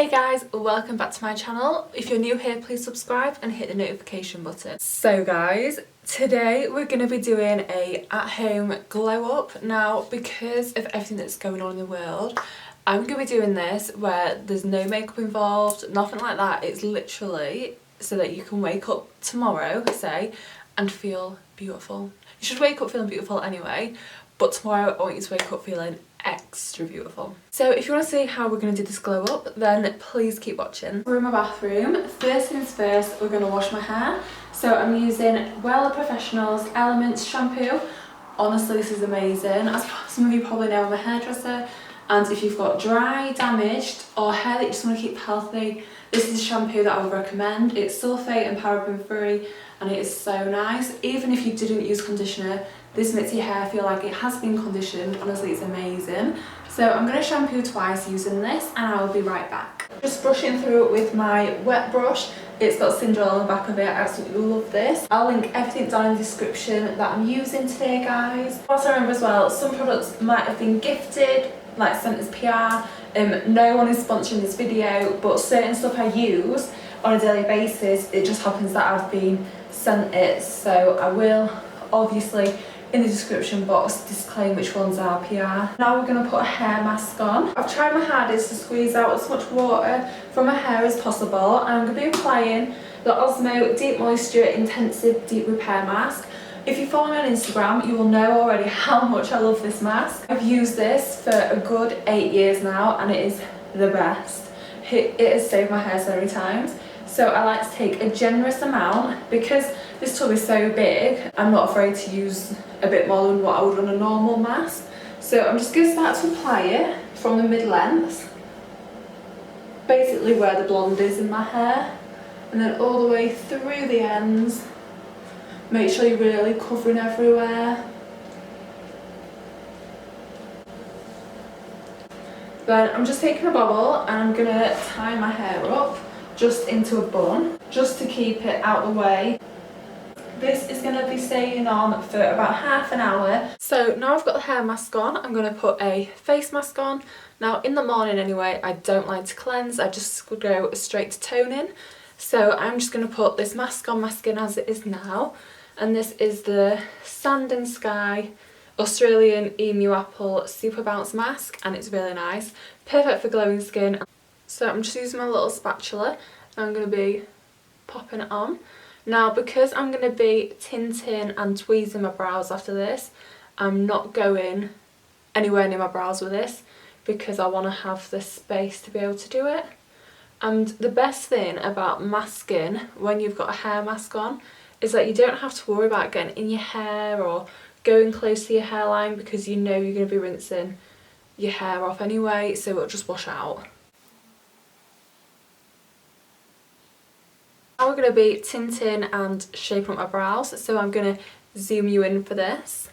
Hey guys, welcome back to my channel. If you're new here, please subscribe and hit the notification button. So guys, today we're going to be doing a at-home glow up. Now, because of everything that's going on in the world, I'm going to be doing this where there's no makeup involved, nothing like that. It's literally so that you can wake up tomorrow, say, and feel beautiful. You should wake up feeling beautiful anyway, but tomorrow I want you to wake up feeling extra beautiful. So if you want to see how we're going to do this glow up, then please keep watching. We're in my bathroom. First things first, we're going to wash my hair. So I'm using Wella Professional's Elements shampoo. Honestly, this is amazing. As some of you probably know, I'm a hairdresser, and if you've got dry, damaged or hair that you just want to keep healthy, this is a shampoo that I would recommend. It's sulfate and paraben free and it is so nice. Even if you didn't use conditioner, this makes your hair feel like it has been conditioned. Honestly, it's amazing. So I'm going to shampoo twice using this and I will be right back. Just brushing through it with my wet brush. It's got Cinderella on the back of it. I absolutely love this. I'll link everything down in the description that I'm using today, guys. Also remember as well, some products might have been gifted, like sent as PR. No one is sponsoring this video, but certain stuff I use on a daily basis, it just happens that I've been sent it. So I will obviously in the description box disclaim which ones are PR. Now we're going to put a hair mask on. I've tried my hardest to squeeze out as much water from my hair as possible, and I'm going to be applying the OSMO Deep Moisture Intensive Deep Repair Mask. If you follow me on Instagram, you will know already how much I love this mask. I've used this for a good 8 years now and it is the best. It has saved my hair so many times. So I like to take a generous amount. Because this tub is so big, I'm not afraid to use a bit more than what I would on a normal mask. So I'm just going to start to apply it from the mid-length, basically where the blonde is in my hair, and then all the way through the ends. Make sure you're really covering everywhere. Then I'm just taking a bobble and I'm going to tie my hair up just into a bun, just to keep it out of the way. This is going to be staying on for about half an hour. So now I've got the hair mask on, I'm going to put a face mask on. Now in the morning anyway, I don't like to cleanse, I just go straight to toning. So I'm just going to put this mask on my skin as it is now. And this is the Sand and Sky Australian Emu Apple Super Bounce Mask, and it's really nice. Perfect for glowing skin. So I'm just using my little spatula and I'm going to be popping it on. Now because I'm going to be tinting and tweezing my brows after this, I'm not going anywhere near my brows with this because I want to have the space to be able to do it. And the best thing about masking when you've got a hair mask on is that you don't have to worry about getting in your hair or going close to your hairline, because you know you're going to be rinsing your hair off anyway, so it'll just wash out. Now we're going to be tinting and shaping up my brows, so I'm going to zoom you in for this.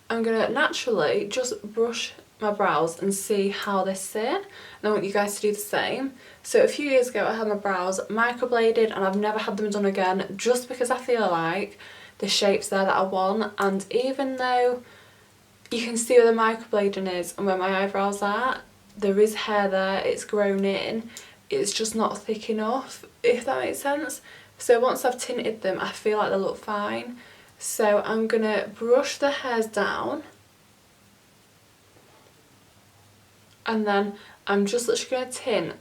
I'm going to naturally just brush my brows and see how they sit, and I want you guys to do the same. So a few years ago I had my brows microbladed and I've never had them done again, just because I feel like the shape's there that I want, and even though you can see where the microblading is and where my eyebrows are, there is hair there, it's grown in, it's just not thick enough, if that makes sense. So once I've tinted them I feel like they look fine. So I'm going to brush the hairs down, and then I'm just literally going to tint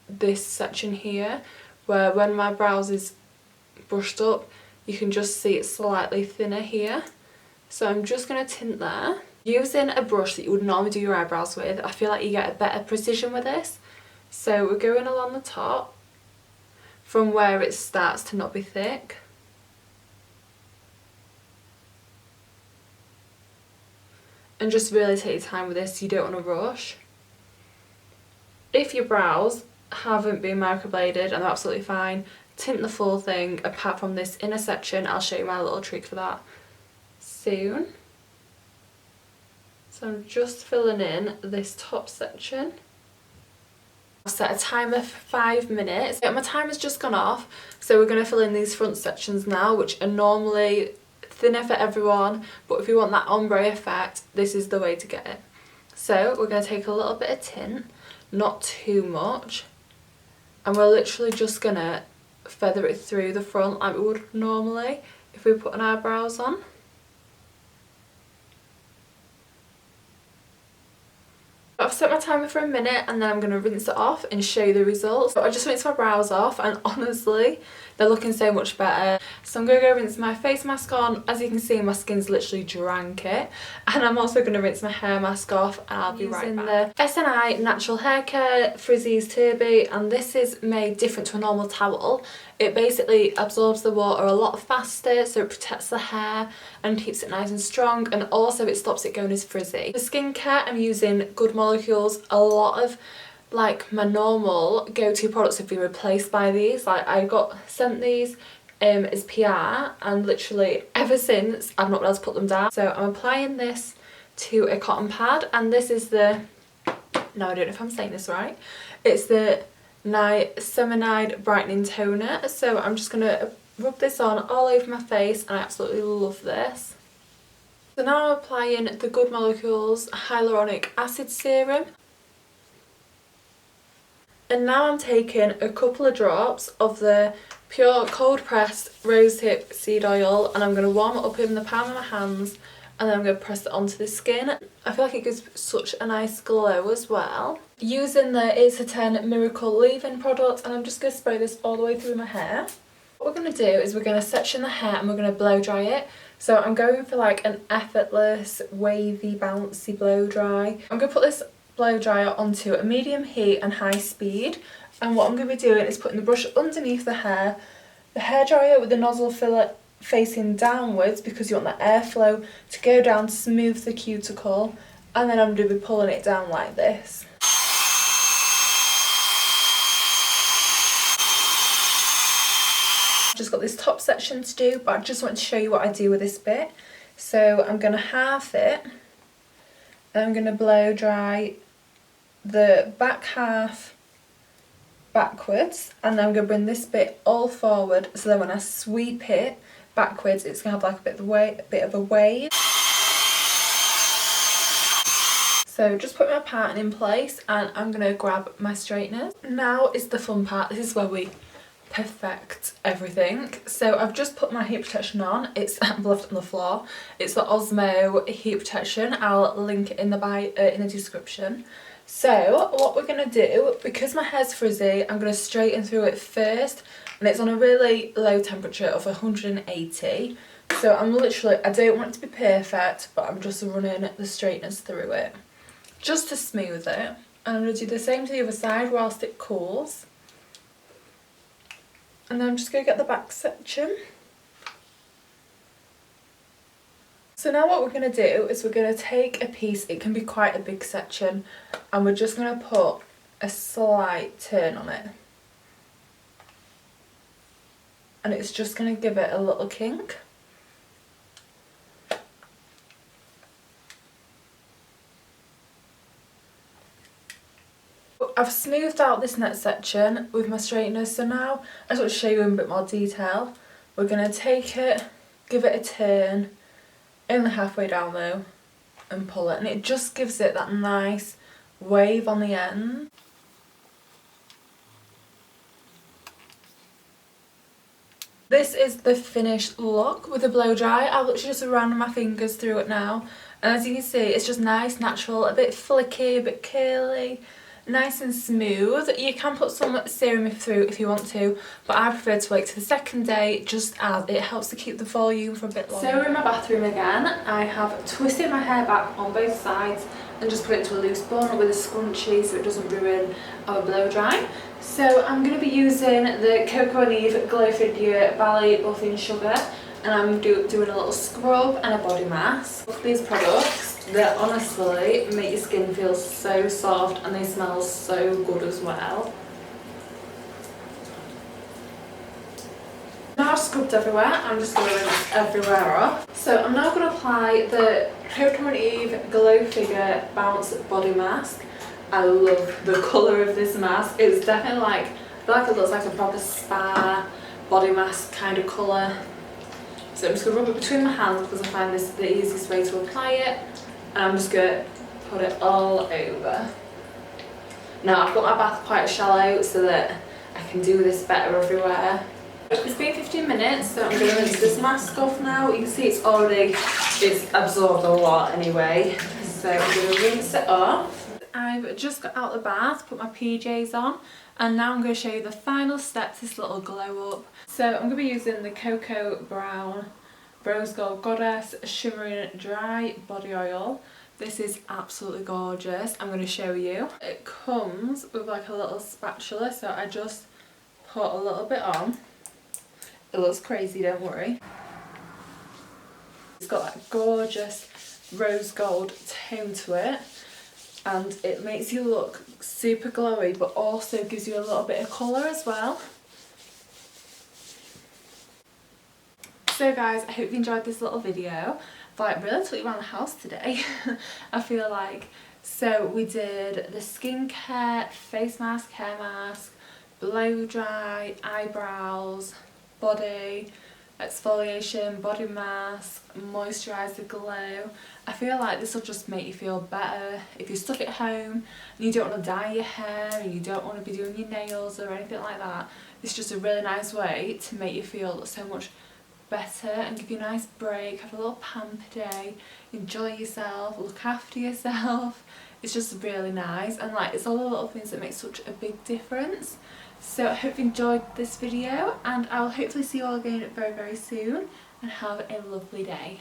this section here, where when my brows is brushed up you can just see it's slightly thinner here. So I'm just going to tint there. Using a brush that you would normally do your eyebrows with, I feel like you get a better precision with this. So we're going along the top from where it starts to not be thick. And just really take your time with this, you don't want to rush. If your brows haven't been microbladed and they're absolutely fine, tint the full thing apart from this inner section. I'll show you my little trick for that soon. So I'm just filling in this top section. I'll set a timer for 5 minutes. My timer's just gone off, so we're going to fill in these front sections now, which are normally thinner for everyone, but if you want that ombre effect, this is the way to get it. So we're going to take a little bit of tint, not too much, and we're literally just going to feather it through the front like we would normally if we put an eyebrows on. I've set my timer for a minute and then I'm going to rinse it off and show you the results. So I just rinsed my brows off and honestly they're looking so much better. So I'm going to go rinse my face mask on. As you can see, my skin's literally drank it. And I'm also going to rinse my hair mask off and I'll be right back. The SNI Natural Hair Care Frizzies Turby, and this is made different to a normal towel. It basically absorbs the water a lot faster, so it protects the hair and keeps it nice and strong, and also it stops it going as frizzy. For skincare, I'm using Good Molecules. A lot of like my normal go-to products have been replaced by these. Like I got sent these as PR, and literally ever since I've not been able to put them down. So I'm applying this to a cotton pad, and this is the, no, I don't know if I'm saying this right, it's the Niacinamide Brightening Toner. So I'm just going to rub this on all over my face, and I absolutely love this. So now I'm applying the Good Molecules Hyaluronic Acid Serum. And now I'm taking a couple of drops of the pure cold pressed rosehip seed oil, and I'm going to warm it up in the palm of my hands, and then I'm going to press it onto the skin. I feel like it gives such a nice glow as well. Using the 8 to 10 Miracle Leave-In product, and I'm just going to spray this all the way through my hair. What we're going to do is we're going to section the hair and we're going to blow dry it. So I'm going for like an effortless, wavy, bouncy blow dry. I'm going to put this blow dryer onto a medium heat and high speed, and what I'm going to be doing is putting the brush underneath the hairdryer with the nozzle fillet facing downwards because you want that airflow to go down to smooth the cuticle, and then I'm going to be pulling it down like this. I've just got this top section to do, but I just want to show you what I do with this bit. So I'm going to half it, and I'm going to blow dry the back half backwards, and then I'm going to bring this bit all forward, so then when I sweep it backwards it's going to have like a bit of a wave. So just put my pattern in place, and I'm going to grab my straighteners. Now is the fun part. This is where we perfect everything. So I've just put my heat protection on. It's left on the floor. It's the OSMO heat protection. I'll link it in the description. So what we're going to do, because my hair's frizzy, I'm going to straighten through it first, and it's on a really low temperature of 180. So I'm literally, I don't want it to be perfect, but I'm just running the straighteners through it just to smooth it. And I'm going to do the same to the other side whilst it cools. And then I'm just going to get the back section. So now what we're going to do is we're going to take a piece, it can be quite a big section, and we're just going to put a slight turn on it. And it's just going to give it a little kink. I've smoothed out this next section with my straightener, so now I just want to show you in a bit more detail. We're going to take it, give it a turn, only halfway down though, and pull it, and it just gives it that nice wave on the end. This is the finished look with the blow dry. I'll literally just run my fingers through it now, and as you can see it's just nice, natural, a bit flicky, a bit curly, nice and smooth. You can put some serum through if you want to, but I prefer to wait till the second day, just as it helps to keep the volume for a bit longer. So we're in my bathroom again. I have twisted my hair back on both sides and just put it into a loose bun with a scrunchie so it doesn't ruin our blow dry. So I'm going to be using the Coco and Eve Glow Figure Ballet Buffing Sugar, and I'm doing a little scrub and a body mask. Look at these products. They honestly make your skin feel so soft, and they smell so good as well. Now I've scrubbed everywhere, I'm just going to rinse everywhere off. So I'm now going to apply the Coco and Eve Glow Figure Bounce Body Mask. I love the colour of this mask. It's definitely like, I feel like it looks like a proper spa body mask kind of colour. So I'm just going to rub it between my hands because I find this the easiest way to apply it. And I'm just going to put it all over. Now I've got my bath quite shallow so that I can do this better everywhere. It's been 15 minutes, so I'm going to rinse this mask off now. You can see it's absorbed a lot anyway. So I'm going to rinse it off. I've just got out the bath, put my PJs on, and now I'm going to show you the final step to this little glow up. So I'm going to be using the Cocoa Brown Rose Gold Goddess Shimmering Dry Body Oil. This is absolutely gorgeous. I'm going to show you. It comes with like a little spatula, so I just put a little bit on. It looks crazy, don't worry. It's got that gorgeous rose gold tone to it, and it makes you look super glowy but also gives you a little bit of colour as well. So guys, I hope you enjoyed this little video. I've really took you around the house today. I feel like. So we did the skincare, face mask, hair mask, blow dry, eyebrows, body, exfoliation, body mask, moisturiser, glow. I feel like this will just make you feel better. If you're stuck at home and you don't want to dye your hair and you don't want to be doing your nails or anything like that, it's just a really nice way to make you feel so much better and give you a nice break, have a little pamper day, enjoy yourself, look after yourself. It's just really nice, and like it's all the little things that make such a big difference. So I hope you enjoyed this video, and I'll hopefully see you all again very soon, and have a lovely day.